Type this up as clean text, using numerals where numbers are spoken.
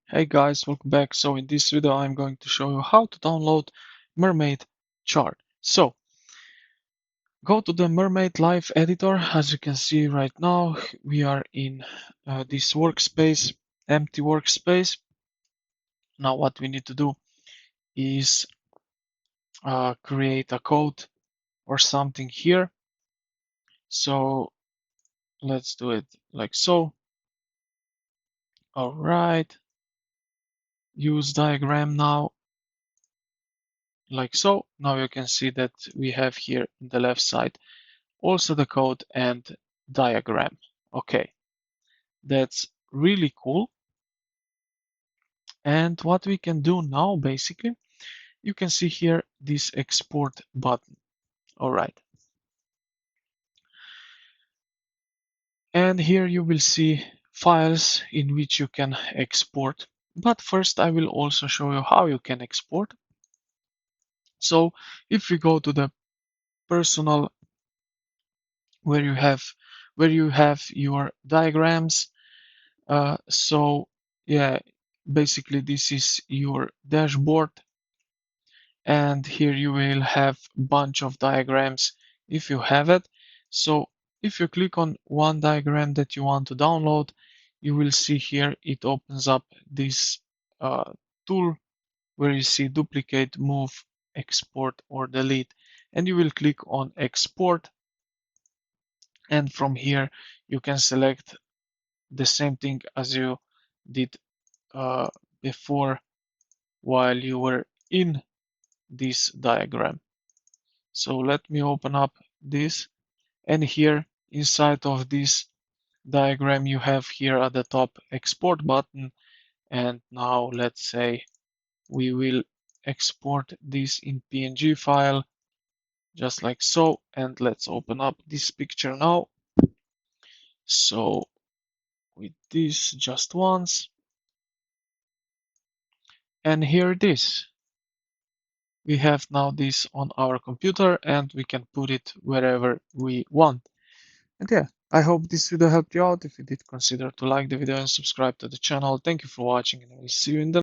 Hey guys, welcome back. So in this video I'm going to show you how to download Mermaid chart. So go to the Mermaid Live editor. As you can see right now, we are in this workspace, empty workspace. Now what we need to do is create a code or something here. So let's do it like so. All right, use diagram now. Like so. Now you can see that we have here in the left side also the code and diagram. Okay, that's really cool. And what we can do now, basically, you can see here this export button. All right. And here you will see files in which you can export. But first, I will also show you how you can export. So if we go to the personal where you have your diagrams, so yeah, basically this is your dashboard, and here you will have a bunch of diagrams if you have it. So if you click on one diagram that you want to download, you will see here it opens up this tool where you see duplicate, move, export, or delete, and you will click on export, and from here you can select the same thing as you did uh, before while you were in this diagram. So let me open up this, and here inside of this diagram you have here at the top export button, and now let's say we will export this in PNG file just like so, and let's open up this picture now. So with this just once, and here it is. We have now this on our computer and we can put it wherever we want. And yeah, I hope this video helped you out. If you did, consider to like the video and subscribe to the channel. Thank you for watching, and I will see you in the